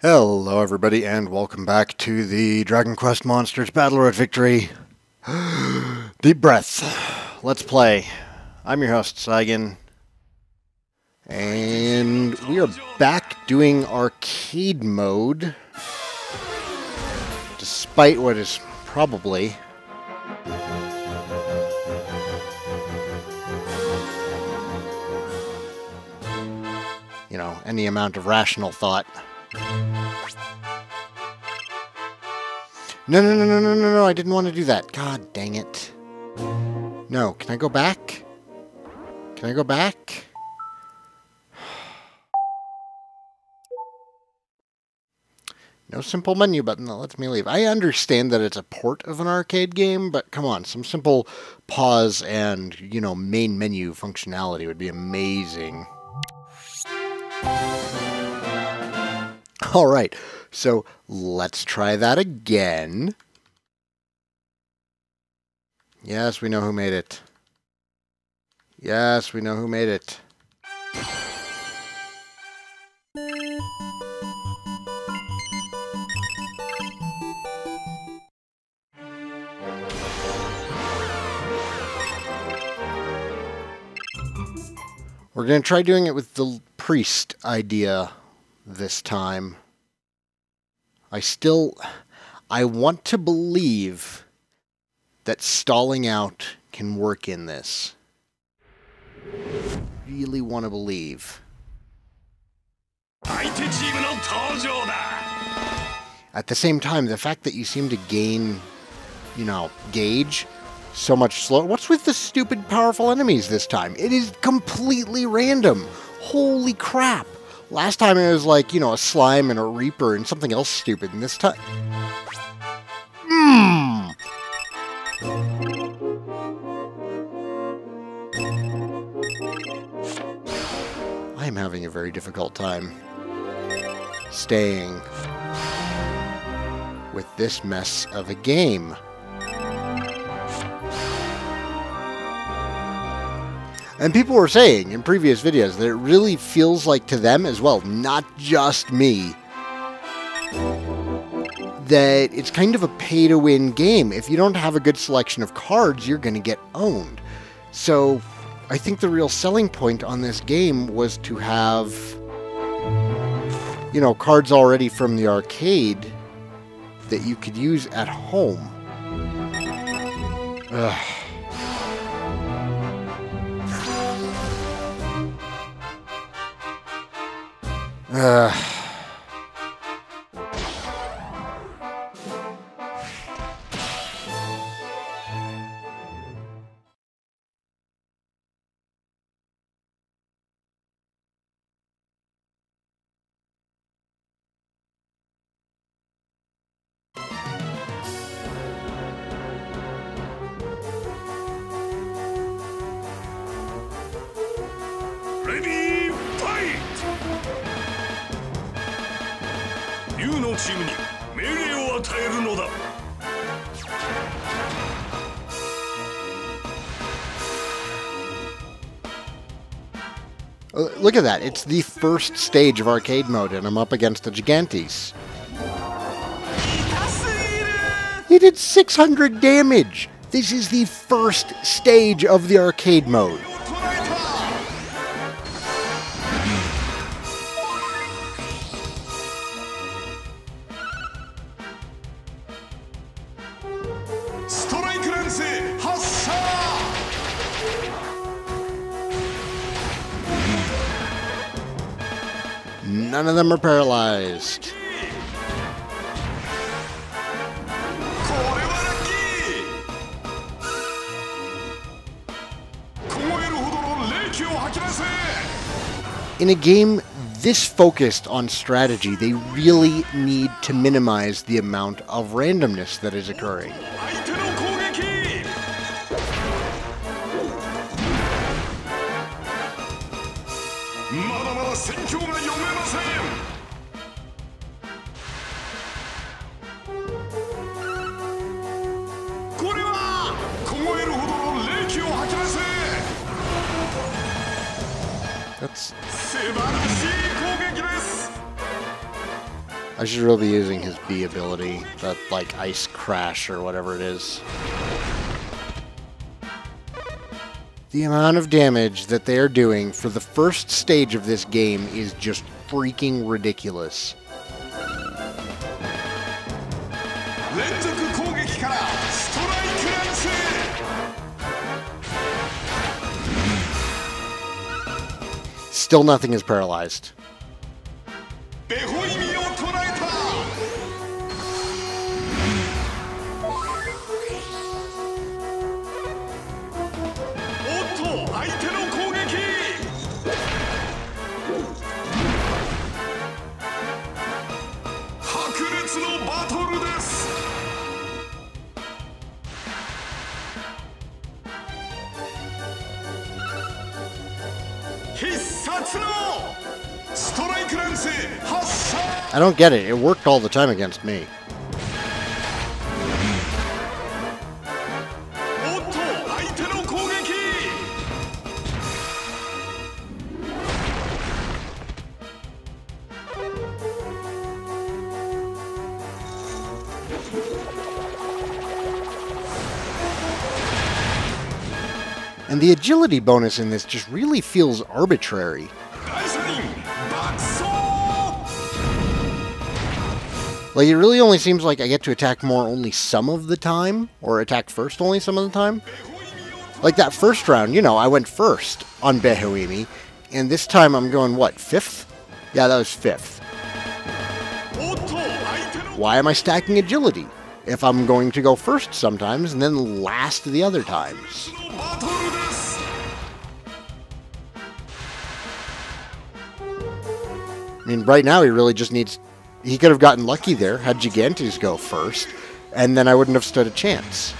Hello everybody and welcome back to the Dragon Quest Monsters Battle Road Victory. Deep breath. Let's play. I'm your host, Saigan. And we are back doing arcade mode. Despite what is probably any amount of rational thought. No, I didn't want to do that. God dang it. No, can I go back? Can I go back? No simple menu button that lets me leave. I understand that it's a port of an arcade game, but come on, some simple pause and, main menu functionality would be amazing. Alright, so let's try that again. Yes, we know who made it. Yes, we know who made it. We're going to try doing it with the priest idea this time. I want to believe that stalling out can work in this. Really want to believe. At the same time, the fact that you seem to gain, gauge so much slower. What's with the stupid powerful enemies this time? It is completely random. Holy crap. Last time it was like, a slime and a reaper and something else stupid, and this time... I'm having a very difficult time staying with this mess of a game. And people were saying in previous videos that it really feels like to them as well, not just me, that it's kind of a pay-to-win game. If you don't have a good selection of cards, you're going to get owned. So I think the real selling point on this game was to have, cards already from the arcade that you could use at home. Ugh. Ready, fight! 竜のチームに命令を与えるのだ。Look at that. It's the first stage of arcade mode, and I'm up against the Gigantes. He did 600 damage! This is the first stage of the arcade mode. None of them are paralyzed. In a game this focused on strategy, they really need to minimize the amount of randomness that is occurring. That's I should really be using his B ability, that like ice crash or whatever it is. The amount of damage that they are doing for the first stage of this game is just freaking ridiculous. Still nothing is paralyzed. I don't get it. It worked all the time against me. And the agility bonus in this just really feels arbitrary. Like, it really only seems like I get to attack more only some of the time, or attack first only some of the time. Like that first round, you know, I went first on Behoimi, and this time I'm going, what, 5th? Yeah, that was 5th. Why am I stacking agility if I'm going to go first sometimes and then last the other times? I mean, right now he really just needs... He could have gotten lucky there, had Gigantes go first, and then I wouldn't have stood a chance.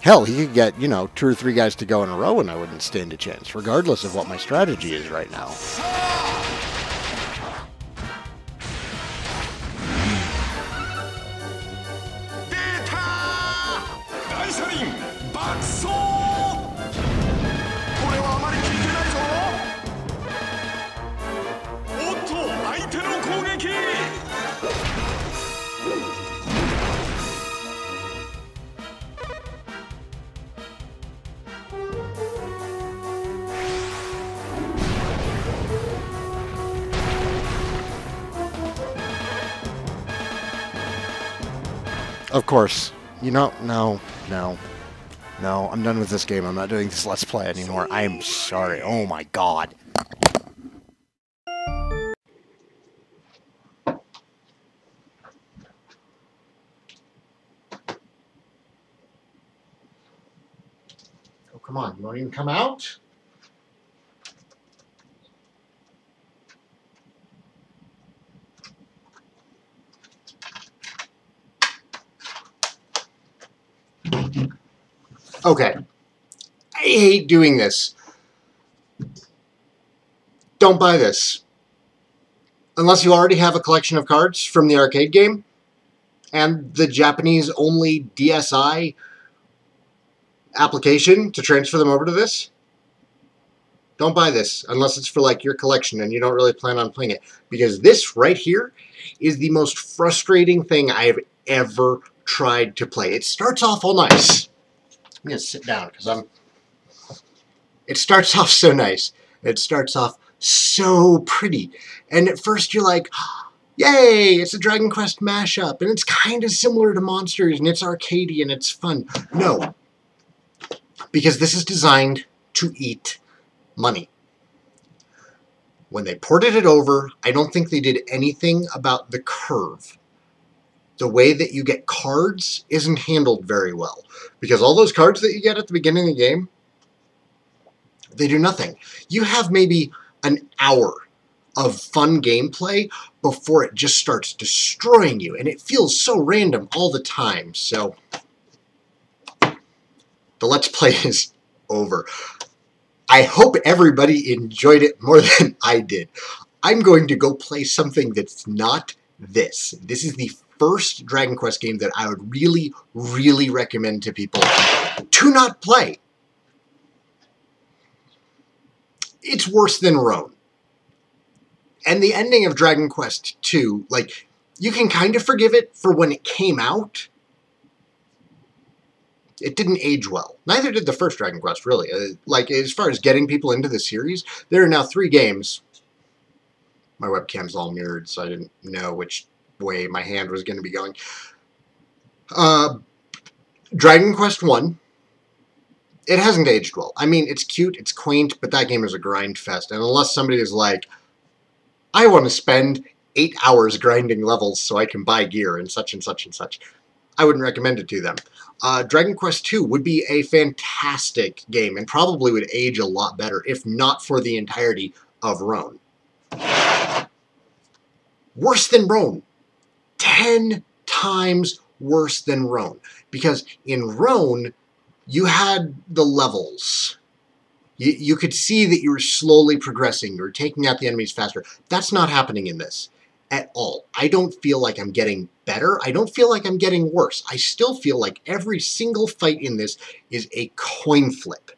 Hell, he could get, you know, 2 or 3 guys to go in a row and I wouldn't stand a chance, regardless of what my strategy is right now. Of course. You know, no, I'm done with this game. I'm not doing this Let's Play anymore. I'm sorry. Oh my god. Oh, come on. You won't even come out? Okay. I hate doing this. Don't buy this. Unless you already have a collection of cards from the arcade game and the Japanese-only DSi application to transfer them over to this. Don't buy this unless it's for like your collection and you don't really plan on playing it. Because this right here is the most frustrating thing I have ever tried to play. It starts off all nice. I'm going to sit down because it starts off so nice. It starts off so pretty. And at first you're like, yay, it's a Dragon Quest mashup. And it's kind of similar to Monsters and it's arcadey and it's fun. No. Because this is designed to eat money. When they ported it over, I don't think they did anything about the curve. The way that you get cards isn't handled very well. Because all those cards that you get at the beginning of the game, they do nothing. You have maybe an hour of fun gameplay before it just starts destroying you. And it feels so random all the time. So, the Let's Play is over. I hope everybody enjoyed it more than I did. I'm going to go play something that's not this. This is the first Dragon Quest game that I would really, really recommend to people to not play. It's worse than Roan. And the ending of Dragon Quest II, like, you can kind of forgive it for when it came out. It didn't age well. Neither did the first Dragon Quest, really. Like, as far as getting people into the series, there are now 3 games. My webcam's all mirrored, so I didn't know which way my hand was going to be going. Dragon Quest 1. It hasn't aged well. I mean, it's cute, it's quaint, but that game is a grind fest. And unless somebody is like, I want to spend 8 hours grinding levels so I can buy gear and such and such and such, I wouldn't recommend it to them. Dragon Quest II would be a fantastic game and probably would age a lot better if not for the entirety of Roan. Worse than Roan. 10 times worse than Roan. Because in Roan, you had the levels. You could see that you were slowly progressing. You were taking out the enemies faster. That's not happening in this at all. I don't feel like I'm getting better. I don't feel like I'm getting worse. I still feel like every single fight in this is a coin flip.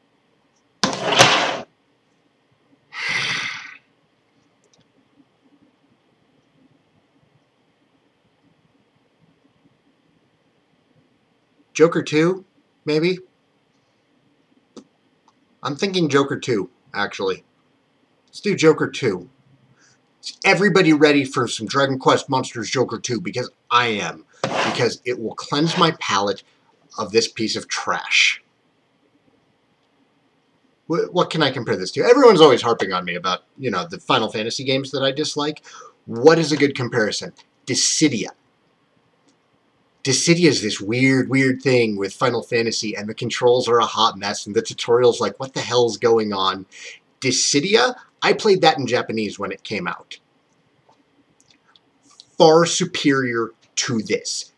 Joker 2, maybe? I'm thinking Joker 2, actually. Let's do Joker 2. Is everybody ready for some Dragon Quest Monsters Joker 2? Because I am. Because it will cleanse my palate of this piece of trash. What can I compare this to? Everyone's always harping on me about, you know, the Final Fantasy games that I dislike. What is a good comparison? Dissidia. Dissidia is this weird thing with Final Fantasy, and the controls are a hot mess, and the tutorial's like, what the hell's going on? Dissidia, I played that in Japanese when it came out. Far superior to this.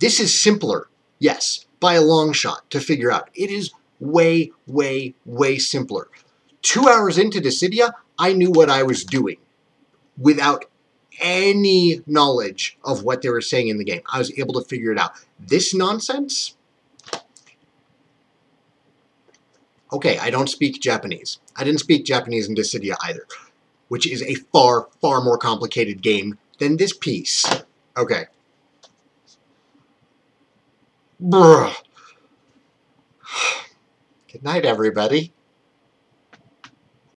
This is simpler, yes, by a long shot to figure out. It is way simpler. 2 hours into Dissidia, I knew what I was doing without any knowledge of what they were saying in the game. I was able to figure it out. This nonsense? Okay, I don't speak Japanese. I didn't speak Japanese in Dissidia either, which is a far more complicated game than this piece. Okay. Bruh. Good night, everybody.